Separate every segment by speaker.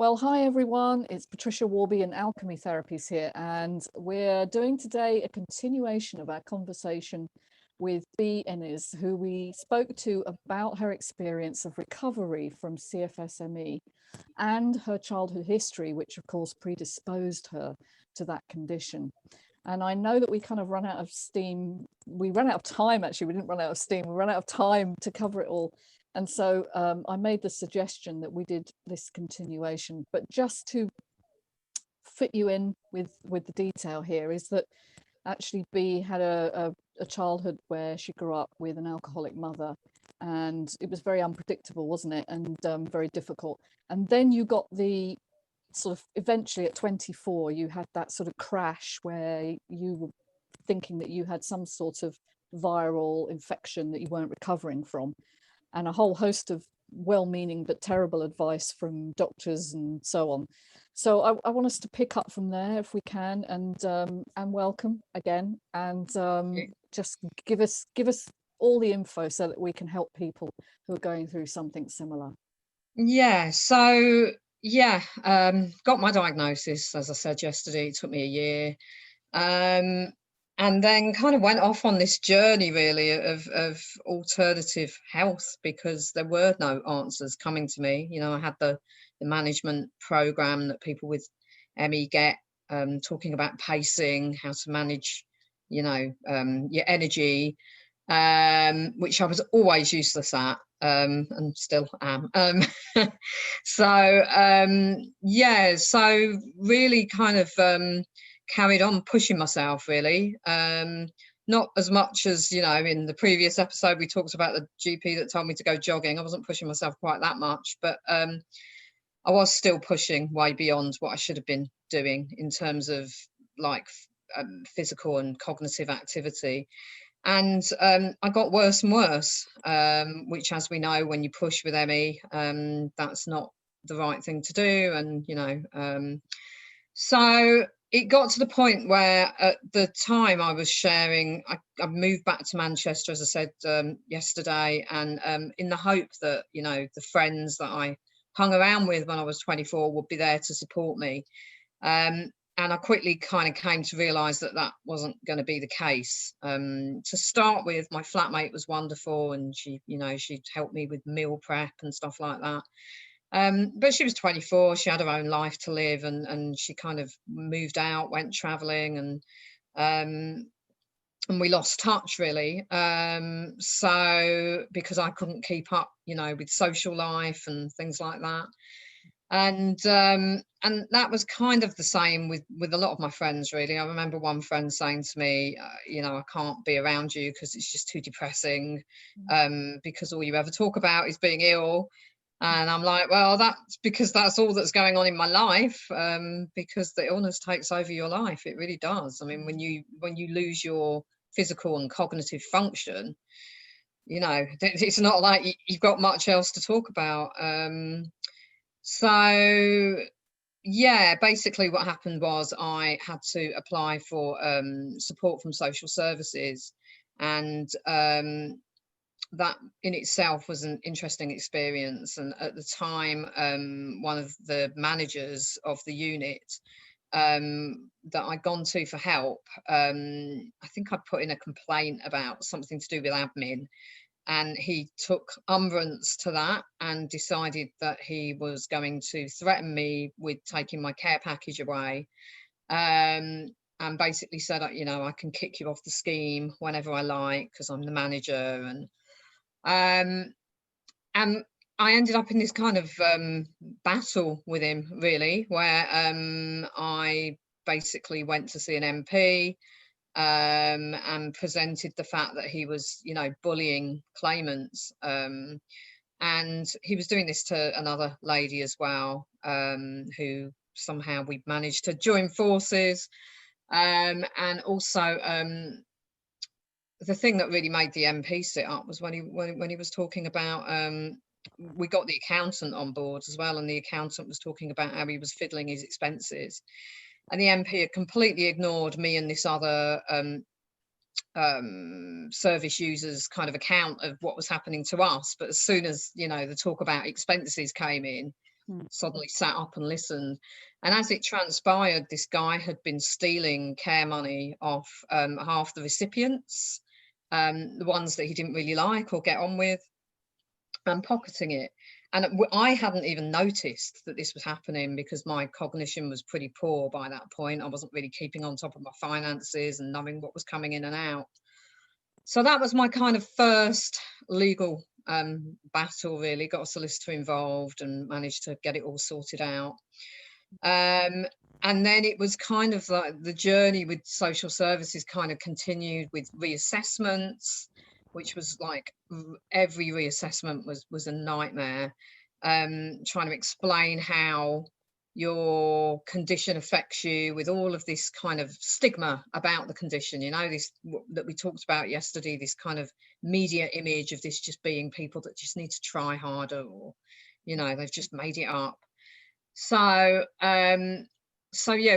Speaker 1: Well, hi everyone, it's Patricia Worby and Alchemy Therapies here, and we're doing today a continuation of our conversation with Bee Innes, who we spoke to about her experience of recovery from CFS-ME and her childhood history, which of course predisposed her to that condition. And I know that we kind of run out of steam. We ran out of time, actually. We didn't run out of steam. We ran out of time to cover it all. And so I made the suggestion that we did this continuation. But just to fit you in with the detail here is that actually Bee had a childhood where she grew up with an alcoholic mother. And it was very unpredictable, wasn't it? And very difficult. And then you got the sort of eventually at 24 you had that sort of crash where you were thinking that you had some sort of viral infection that you weren't recovering from, and a whole host of well-meaning but terrible advice from doctors and so on. So I want us to pick up from there if we can, and welcome again, and just give us all the info so that we can help people who are going through something similar.
Speaker 2: Got my diagnosis, as I said yesterday. It took me a year, and then kind of went off on this journey really of alternative health, because there were no answers coming to me. You know, I had the management program that people with ME get, talking about pacing, how to manage, you know, your energy, which I was always useless at, and still am. So really kind of carried on pushing myself really. Not as much as, you know, in the previous episode we talked about the GP that told me to go jogging. I wasn't pushing myself quite that much, but I was still pushing way beyond what I should have been doing in terms of like physical and cognitive activity. And I got worse and worse, which, as we know, when you push with ME, that's not the right thing to do. And, you know, so it got to the point where at the time I was sharing, I moved back to Manchester, as I said yesterday, and in the hope that, you know, the friends that I hung around with when I was 24 would be there to support me. And I quickly kind of came to realise that that wasn't going to be the case. To start with, my flatmate was wonderful, and she, you know, she'd help me with meal prep and stuff like that. But she was 24, she had her own life to live, and she kind of moved out, went travelling, and we lost touch really. So because I couldn't keep up, you know, with social life and things like that. And that was kind of the same with a lot of my friends really. I remember one friend saying to me, you know, I can't be around you because it's just too depressing, because all you ever talk about is being ill. And I'm like, well, that's because that's all that's going on in my life, because the illness takes over your life. It really does. I mean, when you lose your physical and cognitive function, you know, it's not like you've got much else to talk about. So yeah, basically what happened was I had to apply for support from social services, and that in itself was an interesting experience. And at the time, one of the managers of the unit that I'd gone to for help, I think I'd put in a complaint about something to do with admin, and he took umbrance to that and decided that he was going to threaten me with taking my care package away, and basically said, you know, I can kick you off the scheme whenever I like because I'm the manager. And I ended up in this kind of battle with him really, where I basically went to see an MP, and presented the fact that he was, you know, bullying claimants, and he was doing this to another lady as well, who somehow we managed to join forces, and also the thing that really made the MP sit up was when he was talking about, we got the accountant on board as well, and the accountant was talking about how he was fiddling his expenses. And the MP had completely ignored me and this other service users kind of account of what was happening to us. But as soon as, you know, the talk about expenses came in, suddenly sat up and listened. And as it transpired, this guy had been stealing care money off half the recipients, the ones that he didn't really like or get on with, and pocketing it. And I hadn't even noticed that this was happening because my cognition was pretty poor by that point. I wasn't really keeping on top of my finances and knowing what was coming in and out. So that was my kind of first legal battle, really. Got a solicitor involved and managed to get it all sorted out. And then it was kind of like the journey with social services kind of continued with reassessments, which was like every reassessment was a nightmare. Trying to explain how your condition affects you, with all of this kind of stigma about the condition, you know, this that we talked about yesterday, this kind of media image of this just being people that just need to try harder, or, you know, they've just made it up. So yeah,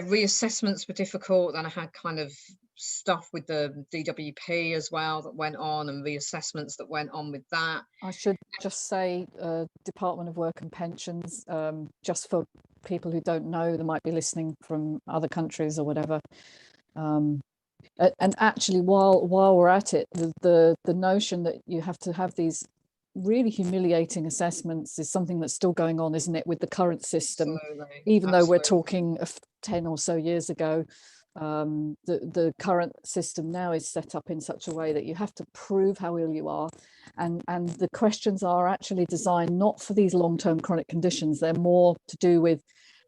Speaker 2: reassessments were difficult. Then I had kind of stuff with the DWP as well that went on, and reassessments that went on with that.
Speaker 1: I should just say Department of Work and Pensions, just for people who don't know, they might be listening from other countries or whatever. And actually, while we're at it, the notion that you have to have these really humiliating assessments is something that's still going on, isn't it, with the current system?
Speaker 2: Absolutely.
Speaker 1: Even though we're talking of 10 or so years ago, the current system now is set up in such a way that you have to prove how ill you are, and the questions are actually designed not for these long-term chronic conditions. They're more to do with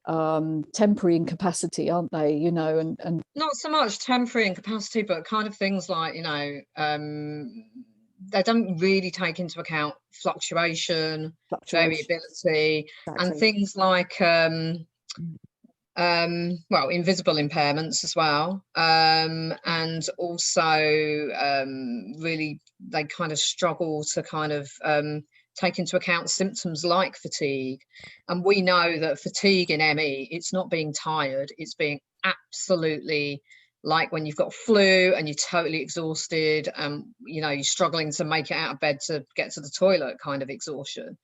Speaker 1: temporary incapacity, aren't they? You know, and
Speaker 2: not so much temporary incapacity, but kind of things like, you know, they don't really take into account fluctuation, variability, exactly. And things like well, invisible impairments as well, and also really they kind of struggle to kind of take into account symptoms like fatigue. And we know that fatigue in ME, it's not being tired, it's being absolutely like when you've got flu and you're totally exhausted and, you know, you're struggling to make it out of bed to get to the toilet kind of exhaustion.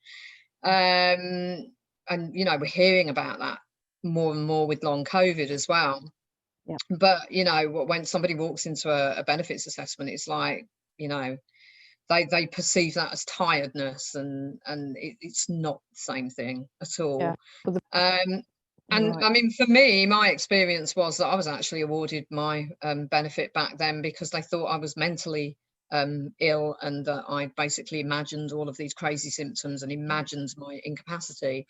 Speaker 2: And, you know, we're hearing about that more and more with long COVID as well.
Speaker 1: Yeah.
Speaker 2: But, you know, when somebody walks into a benefits assessment, it's like, you know, they perceive that as tiredness, and it's not the same thing at all. Yeah. And right. I mean, for me, my experience was that I was actually awarded my benefit back then because they thought I was mentally ill, and that I basically imagined all of these crazy symptoms and imagined my incapacity.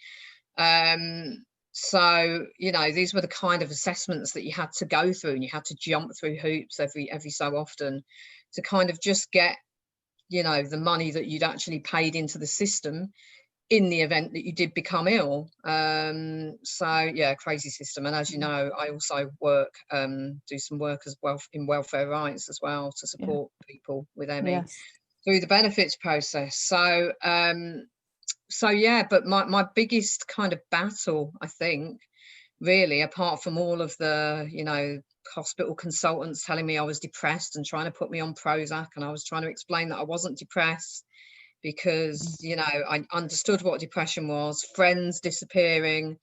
Speaker 2: So, you know, these were the kind of assessments that you had to go through, and you had to jump through hoops every so often to kind of just get, you know, the money that you'd actually paid into the system in the event that you did become ill. So yeah, crazy system. And as you know, I also work, do some work as well in welfare rights as well to support people with ME through the benefits process. So so yeah, but my biggest kind of battle, I think, really, apart from all of the, you know, hospital consultants telling me I was depressed and trying to put me on Prozac, and I was trying to explain that I wasn't depressed because, you know, I understood what depression was, friends disappearing,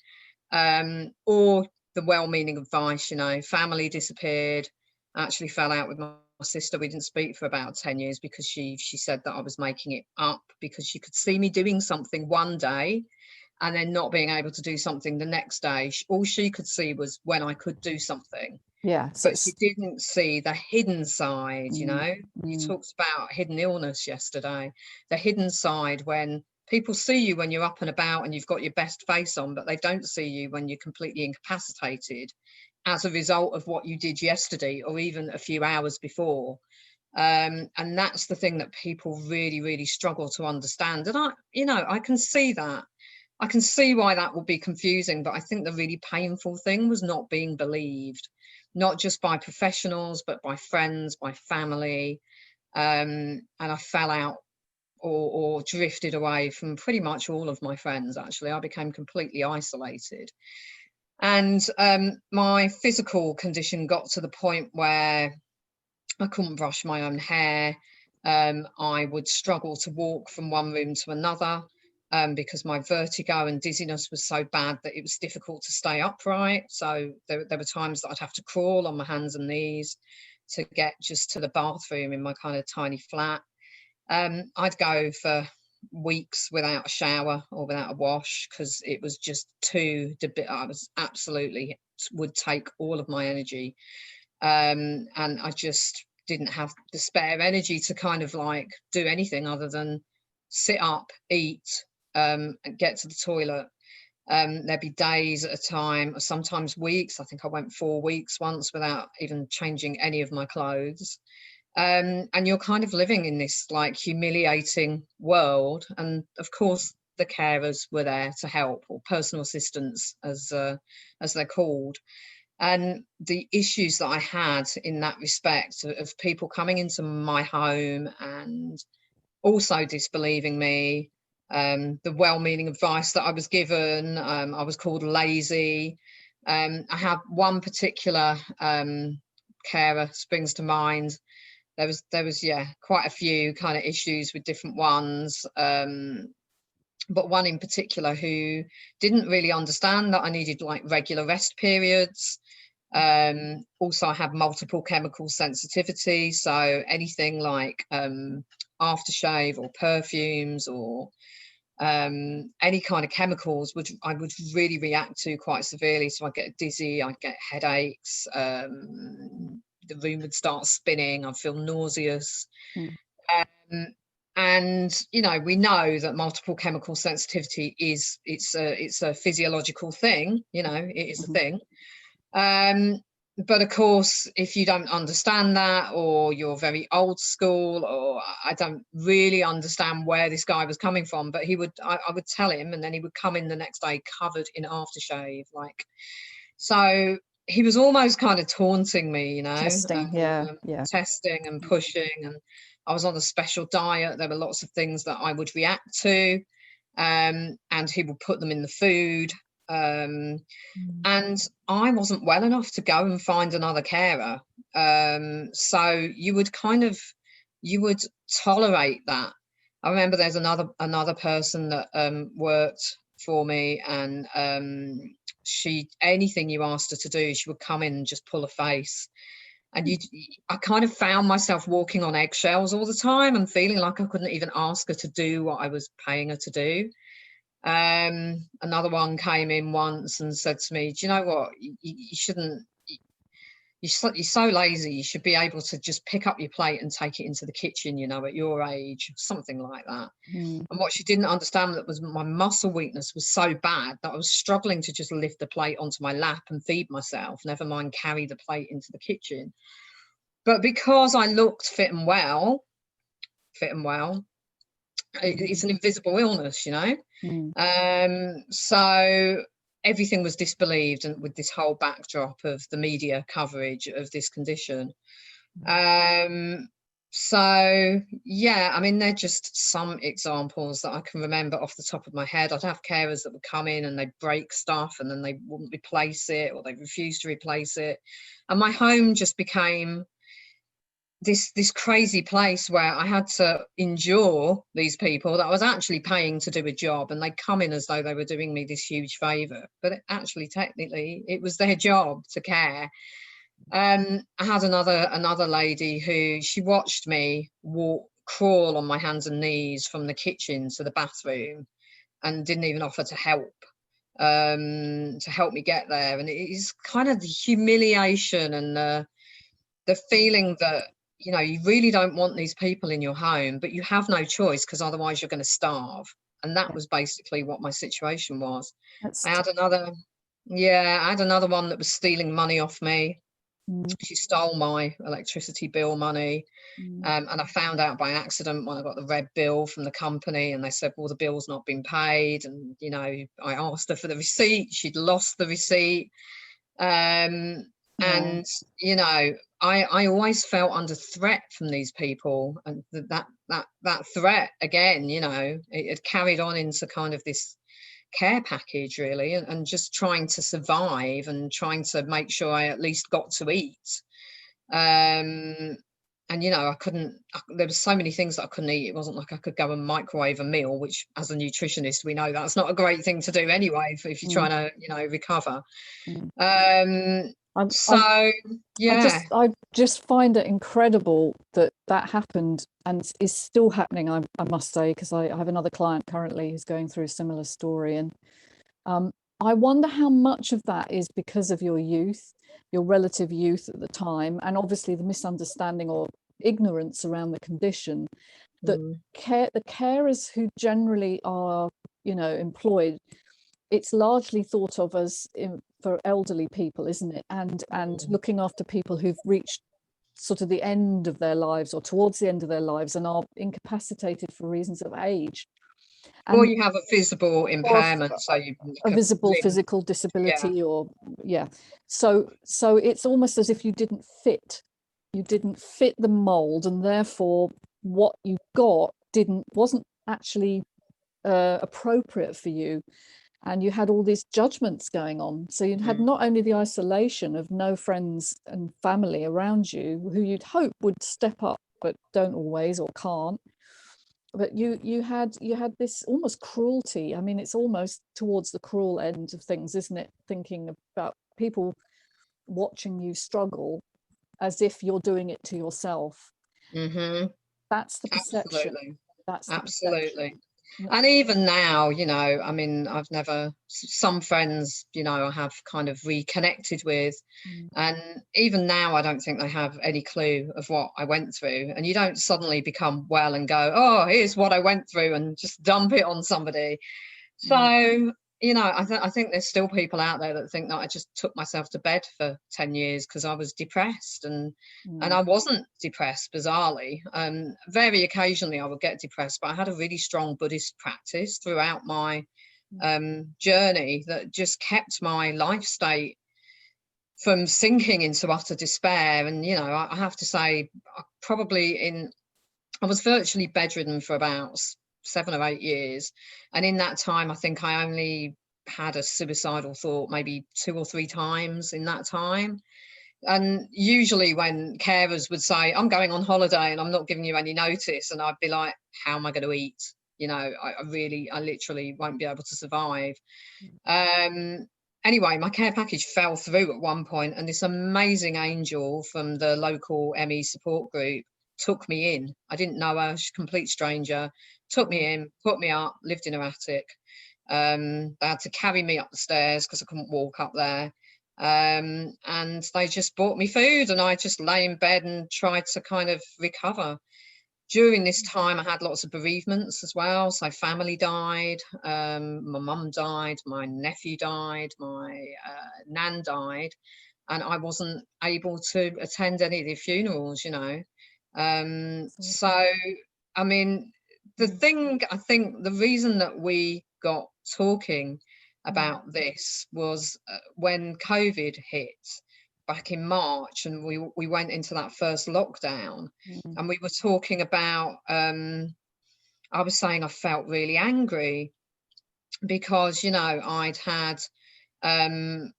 Speaker 2: or the well-meaning advice, you know, family disappeared. I actually fell out with my sister. We didn't speak for about 10 years because she said that I was making it up, because she could see me doing something one day and then not being able to do something the next day. All she could see was when I could do something.
Speaker 1: Yeah.
Speaker 2: But she didn't see the hidden side, you know. You talked about hidden illness yesterday. The hidden side, when people see you when you're up and about and you've got your best face on, but they don't see you when you're completely incapacitated as a result of what you did yesterday or even a few hours before. And that's the thing that people really, really struggle to understand. And I can see that. I can see why that would be confusing, but I think the really painful thing was not being believed, not just by professionals, but by friends, by family. And I fell out or drifted away from pretty much all of my friends, actually. I became completely isolated. And my physical condition got to the point where I couldn't brush my own hair. I would struggle to walk from one room to another. because my vertigo and dizziness was so bad that it was difficult to stay upright. So there were times that I'd have to crawl on my hands and knees to get just to the bathroom in my kind of tiny flat. I'd go for weeks without a shower or without a wash because it was just too I was absolutely, would take all of my energy, and I just didn't have the spare energy to kind of like do anything other than sit up, eat, and get to the toilet. There'd be days at a time, or sometimes weeks. I think I went 4 weeks once without even changing any of my clothes. And you're kind of living in this like humiliating world. And of course, the carers were there to help, or personal assistants, as they're called. And the issues that I had in that respect of people coming into my home and also disbelieving me, the well-meaning advice that I was given. I was called lazy. I have one particular carer springs to mind. There was quite a few kind of issues with different ones, but one in particular who didn't really understand that I needed like regular rest periods. Also, I have multiple chemical sensitivity, so anything like aftershave or perfumes or any kind of chemicals I would really react to quite severely. So I'd get dizzy, I'd get headaches, the room would start spinning, I'd feel nauseous. And you know, we know that multiple chemical sensitivity it's a physiological thing, you know, it is a thing. But of course, if you don't understand that, or you're very old school, or I don't really understand where this guy was coming from, but I would tell him, and then he would come in the next day covered in aftershave, like, so he was almost kind of taunting me, you know,
Speaker 1: testing,
Speaker 2: testing and pushing. And I was on a special diet. There were lots of things that I would react to, and he would put them in the food. And I wasn't well enough to go and find another carer. So you would tolerate that. I remember there's another person that worked for me, and anything you asked her to do, she would come in and just pull a face. And I kind of found myself walking on eggshells all the time and feeling like I couldn't even ask her to do what I was paying her to do. Another one came in once and said to me, do you know what, you shouldn't, you're so lazy, you should be able to just pick up your plate and take it into the kitchen, you know, at your age, something like that. And what she didn't understand, that was my muscle weakness was so bad that I was struggling to just lift the plate onto my lap and feed myself, never mind carry the plate into the kitchen. But because I looked fit and well, it's an invisible illness, you know. So everything was disbelieved, and with this whole backdrop of the media coverage of this condition. So yeah, I mean, they're just some examples that I can remember off the top of my head. I'd have carers that would come in and they'd break stuff and then they wouldn't replace it, or they'd refuse to replace it. And my home just became this crazy place where I had to endure these people that I was actually paying to do a job, and they'd come in as though they were doing me this huge favor, but technically it was their job to care. I had another lady who, she watched me crawl on my hands and knees from the kitchen to the bathroom and didn't even offer to help me get there. And it is kind of the humiliation and the feeling that, you know, you really don't want these people in your home, but you have no choice because otherwise you're going to starve. And that was basically what my situation was. I had another one that was stealing money off me. She stole my electricity bill money. And I found out by accident when I got the red bill from the company, and they said, well, the bill's not been paid. And, you know, I asked her for the receipt. She'd lost the receipt. And, you know, I always felt under threat from these people, and that threat, again, you know, it had carried on into kind of this care package, really, and just trying to survive and trying to make sure I at least got to eat. And you know, there was so many things that I couldn't eat. It wasn't like I could go and microwave a meal, which as a nutritionist, we know that's not a great thing to do anyway, if you're trying to, you know, recover. So yeah,
Speaker 1: I just find it incredible that happened and is still happening, I must say, because I have another client currently who's going through a similar story. And I wonder how much of that is because of your youth, your relative youth at the time, and obviously the misunderstanding or ignorance around the condition, that the carers who generally are, you know, employed, it's largely thought of as for elderly people, isn't it? And looking after people who've reached sort of the end of their lives or towards the end of their lives and are incapacitated for reasons of age.
Speaker 2: or you have a visible impairment, so you
Speaker 1: a visible physical disability, or so it's almost as if you didn't fit the mold, and therefore what you got wasn't actually appropriate for you, and you had all these judgments going on. So you had not only the isolation of no friends and family around you who you'd hope would step up but don't always or can't, but you had this almost cruelty. I mean, it's almost towards the cruel end of things, isn't it? Thinking about people watching you struggle as if you're doing it to yourself. That's the perception.
Speaker 2: Absolutely. And even now, you know, I mean, some friends, you know, I have kind of reconnected with, and even now I don't think they have any clue of what I went through. And you don't suddenly become well and go, oh, here's what I went through, and just dump it on somebody. So, you know, I think there's still people out there that think that I just took myself to bed for 10 years because I was depressed, and I wasn't depressed, bizarrely. Very occasionally I would get depressed, but I had a really strong Buddhist practice throughout my journey that just kept my life state from sinking into utter despair. And, you know, I have to say, I was virtually bedridden for about 7 or 8 years, and in that time I think I only had a suicidal thought maybe 2 or 3 times in that time. And usually when carers would say, I'm going on holiday and I'm not giving you any notice, and I'd be like, how am I going to eat? You know, I literally won't be able to survive. Anyway, my care package fell through at one point, and this amazing angel from the local ME support group took me in. I didn't know her, she's a complete stranger, took me in, put me up, lived in her attic. They had to carry me up the stairs because I couldn't walk up there. And they just bought me food, and I just lay in bed and tried to kind of recover. During this time, I had lots of bereavements as well. So family died, my mum died, my nephew died, my nan died, and I wasn't able to attend any of the funerals, you know. So, I mean, I think the reason that we got talking about this was when COVID hit back in March, and we went into that first lockdown, and we were talking about, I was saying I felt really angry because, you know, I'd had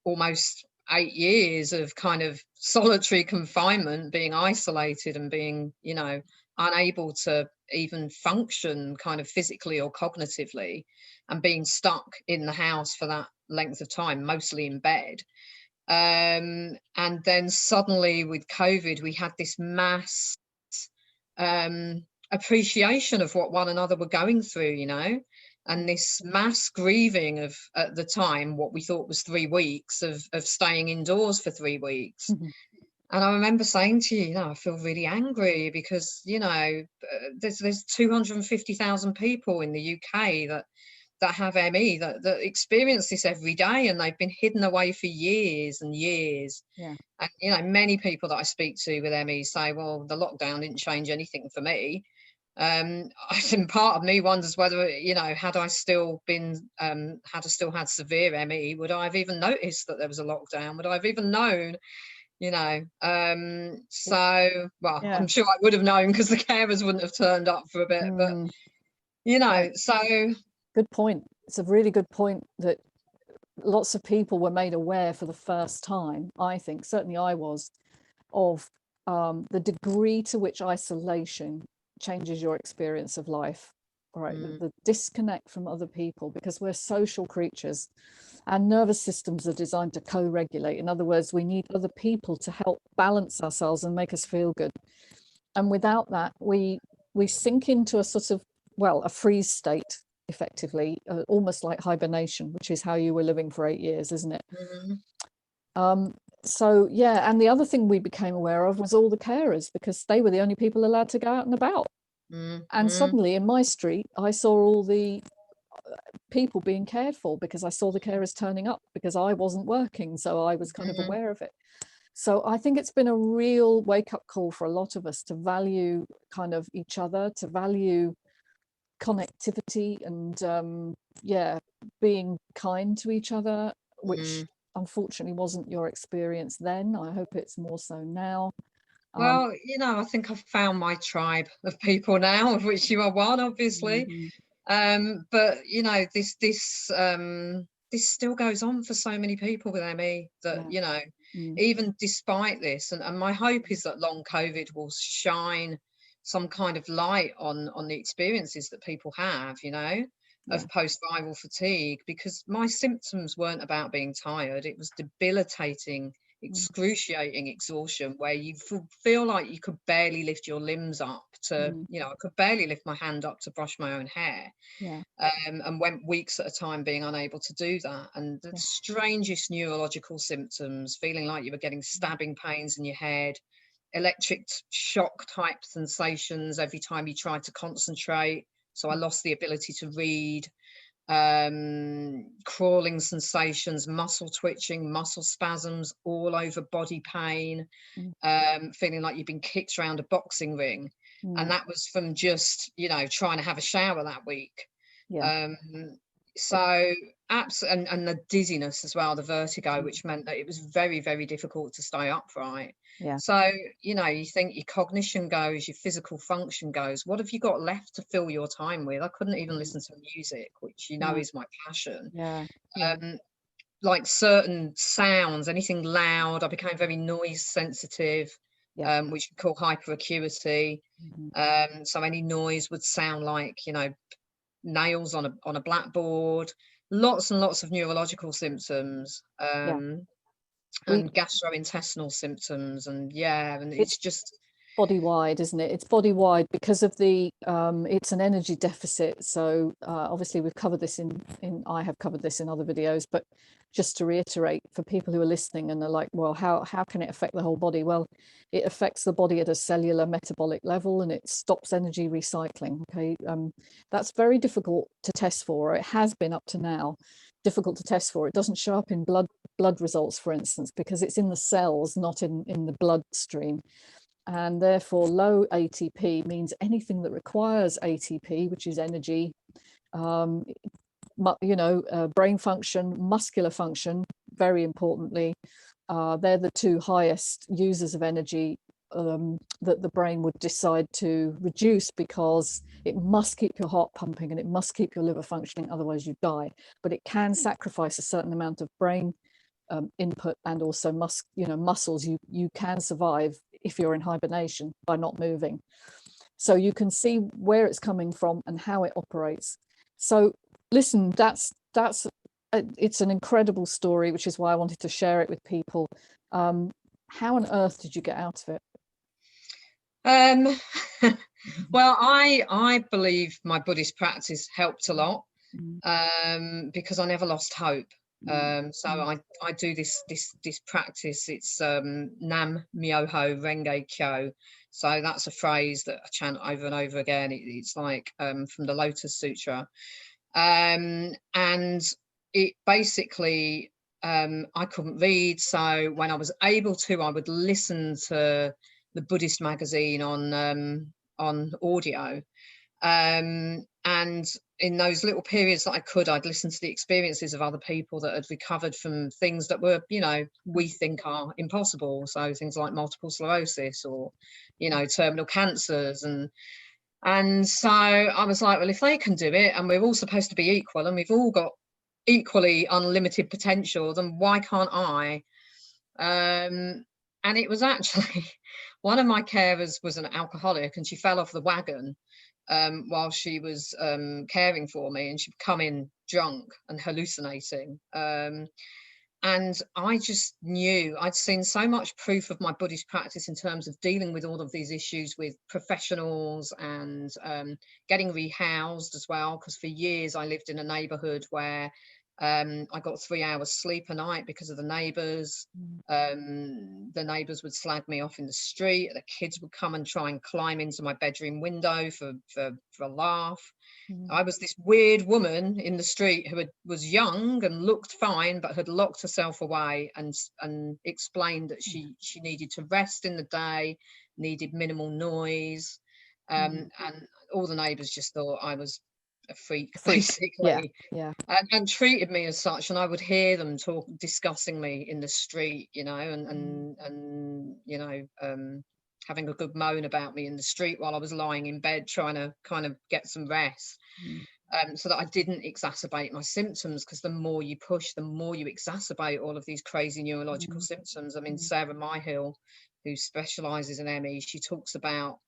Speaker 2: almost 8 years of kind of solitary confinement, being isolated and being, you know, unable to even function kind of physically or cognitively, and being stuck in the house for that length of time, mostly in bed. And then suddenly with COVID, we had this mass appreciation of what one another were going through, you know, and this mass grieving of, at the time, what we thought was 3 weeks of staying indoors for 3 weeks. And I remember saying to you, you know, I feel really angry because, you know, there's 250,000 people in the UK that have ME, that experience this every day, and they've been hidden away for years and years.
Speaker 1: Yeah.
Speaker 2: And, you know, many people that I speak to with ME say, well, the lockdown didn't change anything for me. And part of me wonders whether, you know, had I still had severe ME, would I have even noticed that there was a lockdown? Would I have even known? You know, I'm sure I would have known because the carers wouldn't have turned up for a bit, but, you know, so.
Speaker 1: Good point. It's a really good point that lots of people were made aware for the first time, I think, certainly I was, of the degree to which isolation changes your experience of life, right? The disconnect from other people, because we're social creatures. Our nervous systems are designed to co-regulate. In other words, we need other people to help balance ourselves and make us feel good. And without that, we sink into a sort of, well, a freeze state, effectively, almost like hibernation, which is how you were living for 8 years, isn't it? So yeah, and the other thing we became aware of was all the carers, because they were the only people allowed to go out and about. And suddenly in my street, I saw all the people being cared for, because I saw the carers turning up, because I wasn't working, so I was kind of aware of it. So I think it's been a real wake-up call for a lot of us to value kind of each other, to value connectivity, and yeah, being kind to each other, which unfortunately wasn't your experience then. I hope it's more so now.
Speaker 2: Well, you know, I think I've found my tribe of people now, of which you are one, obviously. But you know, this still goes on for so many people with ME, that you know, even despite this, and my hope is that long COVID will shine some kind of light on the experiences that people have, you know, of post-viral fatigue, because my symptoms weren't about being tired. It was debilitating, excruciating exhaustion, where you feel like you could barely lift your limbs up to, you know, I could barely lift my hand up to brush my own hair, and went weeks at a time being unable to do that. And the strangest neurological symptoms, feeling like you were getting stabbing pains in your head, electric shock type sensations every time you tried to concentrate. So I lost the ability to read. Crawling sensations, muscle twitching, muscle spasms, all over body pain, feeling like you've been kicked around a boxing ring. And that was from just, you know, trying to have a shower that week. So absolutely, and the dizziness as well, the vertigo, which meant that it was very, very difficult to stay upright. So, you know, you think your cognition goes, your physical function goes, what have you got left to fill your time with? I couldn't even listen to music, which, you know, is my passion. Like certain sounds, anything loud, I became very noise sensitive, which we call hyperacuity. So any noise would sound like, you know, nails on a blackboard. Lots and lots of neurological symptoms, and gastrointestinal symptoms, and and it's just
Speaker 1: body wide, isn't it? It's body wide because of the it's an energy deficit. So obviously we've covered this in I have covered this in other videos, but just to reiterate for people who are listening and are like, well, how can it affect the whole body? Well, it affects the body at a cellular metabolic level, and it stops energy recycling. Okay, that's very difficult to test for. It has been up to now difficult to test for. It doesn't show up in blood results, for instance, because it's in the cells, not in the bloodstream. And therefore low ATP means anything that requires ATP, which is energy, you know, brain function, muscular function, very importantly, they're the two highest users of energy that the brain would decide to reduce, because it must keep your heart pumping and it must keep your liver functioning, otherwise you die. But it can sacrifice a certain amount of brain input, and also muscles. You can survive if you're in hibernation by not moving. So you can see where it's coming from and how it operates. So listen, it's an incredible story, which is why I wanted to share it with people. How on earth did you get out of it?
Speaker 2: Well, I believe my Buddhist practice helped a lot, because I never lost hope. So I do this practice. It's Nam Myoho Renge Kyo. So that's a phrase that I chant over and over again. It's like from the Lotus Sutra, and it basically, I couldn't read, so when I was able to, I would listen to the Buddhist magazine on audio, and in those little periods that I could, I'd listen to the experiences of other people that had recovered from things that were, you know, we think are impossible. So things like multiple sclerosis, or, you know, terminal cancers. And so I was like, well, if they can do it, and we're all supposed to be equal, and we've all got equally unlimited potential, then why can't I? And it was actually one of my carers was an alcoholic, and she fell off the wagon while she was caring for me, and she'd come in drunk and hallucinating. And I just knew I'd seen so much proof of my Buddhist practice in terms of dealing with all of these issues with professionals and getting rehoused as well. Because for years I lived in a neighborhood where I got 3 hours sleep a night because of the neighbors. The neighbors would slag me off in the street. The kids would come and try and climb into my bedroom window for a laugh. I was this weird woman in the street who was young and looked fine, but had locked herself away and explained that she needed to rest in the day, needed minimal noise, and all the neighbours just thought I was a freak. Basically, and treated me as such. And I would hear them discussing me in the street, you know, and you know, having a good moan about me in the street while I was lying in bed trying to kind of get some rest, so that I didn't exacerbate my symptoms, because the more you push, the more you exacerbate all of these crazy neurological symptoms. I mean, Sarah Myhill, who specialises in ME, she talks about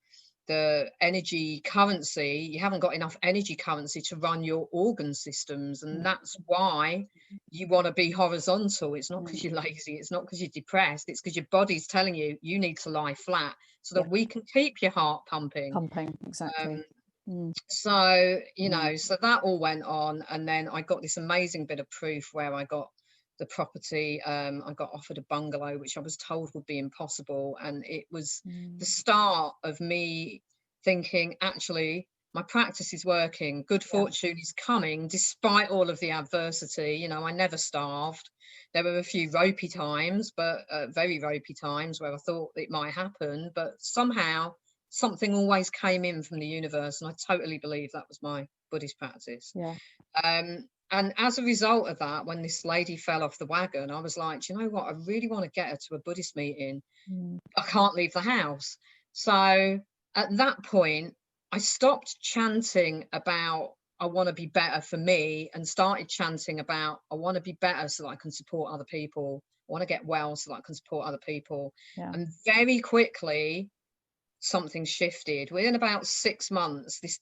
Speaker 2: the energy currency. You haven't got enough energy currency to run your organ systems, and that's why you want to be horizontal. It's not because you're lazy, it's not because you're depressed, it's because your body's telling you you need to lie flat so that we can keep your heart pumping.
Speaker 1: Exactly.
Speaker 2: So, you know, so that all went on, and then I got this amazing bit of proof where I got the property. I got offered a bungalow, which I was told would be impossible, and it was the start of me thinking, actually, my practice is working, good fortune is coming despite all of the adversity. You know, I never starved. There were a few ropey times, but very ropey times where I thought it might happen, but somehow something always came in from the universe, and I totally believe that was my Buddhist practice. And as a result of that, when this lady fell off the wagon, I was like, do you know what? I really want to get her to a Buddhist meeting. I can't leave the house. So at that point, I stopped chanting about I want to be better for me, and started chanting about I want to be better so that I can support other people. I want to get well so that I can support other people. And very quickly, something shifted. Within about 6 months, this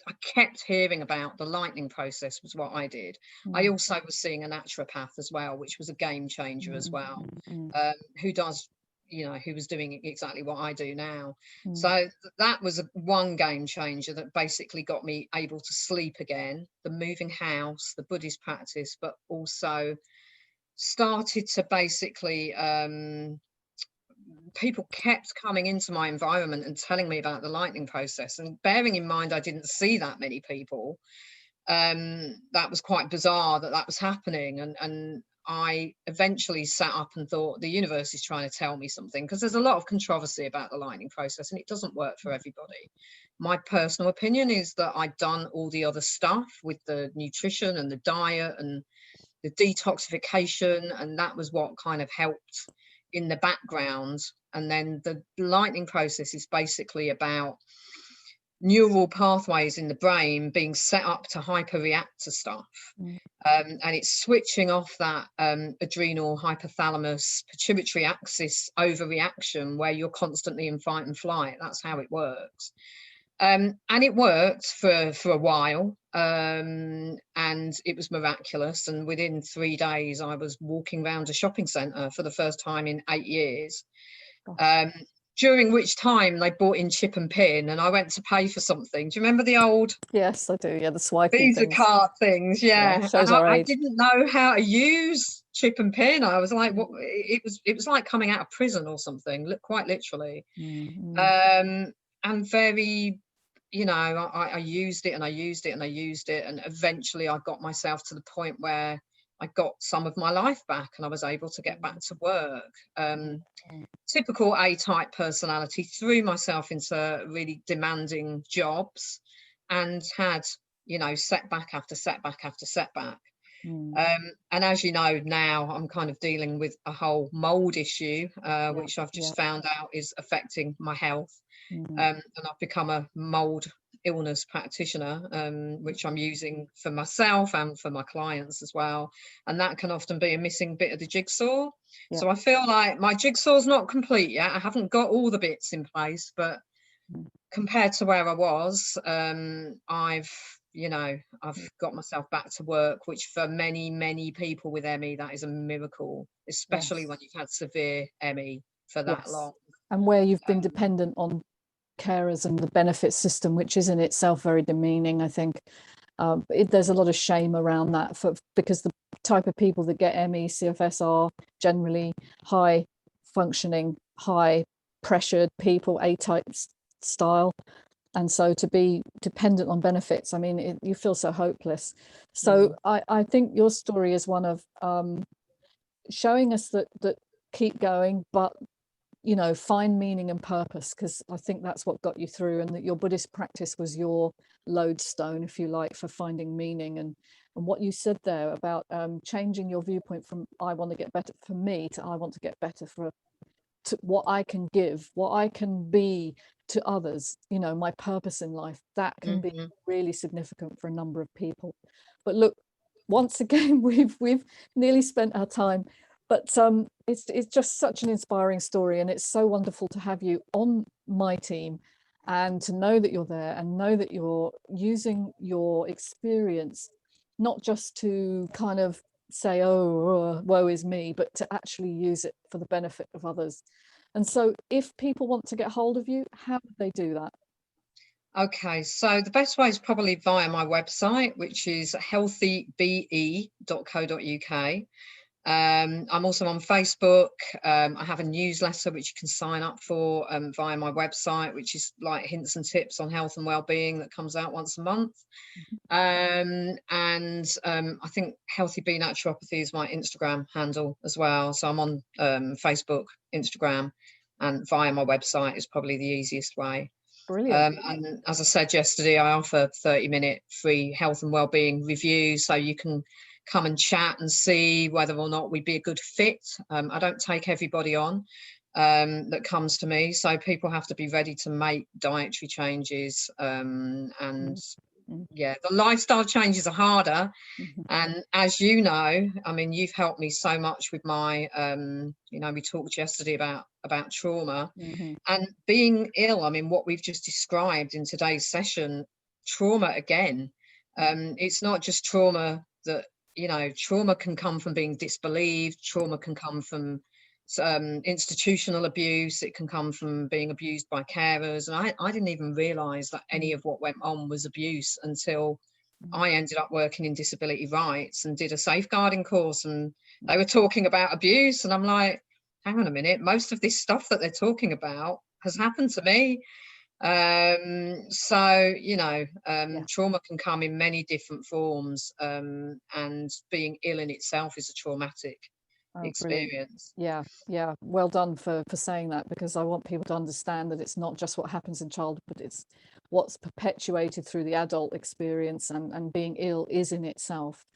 Speaker 2: I kept hearing about the lightning process was what I did. I also was seeing a naturopath as well, which was a game changer as well, who does, you know, who was doing exactly what I do now. So that was one game changer that basically got me able to sleep again, the moving house, the Buddhist practice, but also started to basically people kept coming into my environment and telling me about the lightning process, and bearing in mind I didn't see that many people, that was quite bizarre that was happening. And I eventually sat up and thought, the universe is trying to tell me something, because there's a lot of controversy about the lightning process and it doesn't work for everybody. My personal opinion is that I'd done all the other stuff with the nutrition and the diet and the detoxification, and that was what kind of helped in the background. And then the lightning process is basically about neural pathways in the brain being set up to hyperreact to stuff, and it's switching off that adrenal hypothalamus pituitary axis overreaction where you're constantly in fight and flight. That's how it works. And it worked for a while, and it was miraculous. And within 3 days, I was walking around a shopping centre for the first time in 8 years, during which time they brought in chip and pin, and I went to pay for something. Do you remember the old?
Speaker 1: Yes, I do. Yeah, the swiping
Speaker 2: Visa card things. Yeah,
Speaker 1: shows
Speaker 2: and
Speaker 1: our
Speaker 2: I
Speaker 1: age.
Speaker 2: didn't know how to use chip and pin. I was like, what? It was like coming out of prison or something, quite literally. And very, you know, I used it and I used it and I used it, and eventually I got myself to the point where I got some of my life back and I was able to get back to work. Typical A-type personality, threw myself into really demanding jobs and had, you know, setback after setback after setback. And as you know, now I'm kind of dealing with a whole mold issue, which I've just found out is affecting my health. And I've become a mold illness practitioner, which I'm using for myself and for my clients as well. And that can often be a missing bit of the jigsaw.
Speaker 1: Yeah.
Speaker 2: So I feel like my jigsaw's not complete yet. I haven't got all the bits in place, but compared to where I was, I've got myself back to work, which for many people with ME, that is a miracle, especially
Speaker 1: Yes.
Speaker 2: when you've had severe ME for that
Speaker 1: Yes.
Speaker 2: long.
Speaker 1: And where you've been dependent on carers and the benefit system, which is in itself very demeaning, I think. There's a lot of shame around that because the type of people that get ME, CFS are generally high functioning, high pressured people, A-type style. And so to be dependent on benefits, I mean, you feel so hopeless. So I think your story is one of showing us that keep going, but find meaning and purpose, because I think that's what got you through, and that your Buddhist practice was your lodestone, if you like, for finding meaning. And what you said there about changing your viewpoint from I want to get better for me to I want to get better to what I can give, what I can be to others, my purpose in life, that can be really significant for a number of people. But look, once again, we've nearly spent our time. But it's just such an inspiring story, and it's so wonderful to have you on my team and to know that you're there and know that you're using your experience not just to kind of say, oh, woe is me, but to actually use it for the benefit of others. And so if people want to get hold of you, how would they do that?
Speaker 2: Okay, so the best way is probably via my website, which is healthybee.co.uk. I'm also on Facebook. I have a newsletter which you can sign up for via my website, which is like hints and tips on health and well-being, that comes out once a month. And I think Healthy Bee Naturopathy is my Instagram handle as well. So I'm on Facebook, Instagram, and via my website is probably the easiest way.
Speaker 1: Brilliant.
Speaker 2: And as I said yesterday, I offer 30-minute free health and well-being reviews, so you can come and chat and see whether or not we'd be a good fit. I don't take everybody on that comes to me, so people have to be ready to make dietary changes, and yeah, the lifestyle changes are harder. And as you know, I mean, you've helped me so much with my we talked yesterday about trauma and being ill. I mean, what we've just described in today's session, trauma again, it's not just trauma that, trauma can come from being disbelieved, trauma can come from institutional abuse, it can come from being abused by carers. And I didn't even realize that any of what went on was abuse until I ended up working in disability rights and did a safeguarding course, and they were talking about abuse, and I'm like, hang on a minute, most of this stuff that they're talking about has happened to me. Trauma can come in many different forms, and being ill in itself is a traumatic experience.
Speaker 1: Brilliant. Yeah, well done for saying that, because I want people to understand that it's not just what happens in childhood, it's what's perpetuated through the adult experience, and being ill is in itself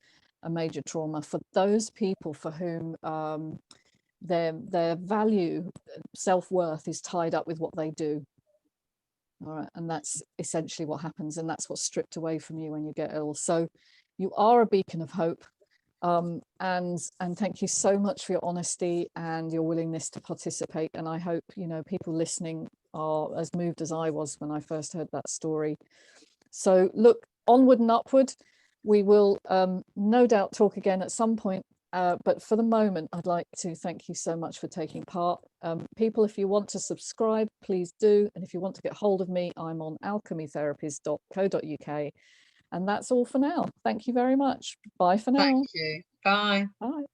Speaker 1: a major trauma for those people for whom their value, self-worth is tied up with what they do. All right, and that's essentially what happens, and that's what's stripped away from you when you get ill. So you are a beacon of hope. And thank you so much for your honesty and your willingness to participate. And I hope, people listening are as moved as I was when I first heard that story. So look, onward and upward. We will no doubt talk again at some point. But for the moment, I'd like to thank you so much for taking part. People, if you want to subscribe, please do. And if you want to get hold of me, I'm on alchemytherapies.co.uk. And that's all for now. Thank you very much. Bye for now.
Speaker 2: Thank you. Bye.
Speaker 1: Bye.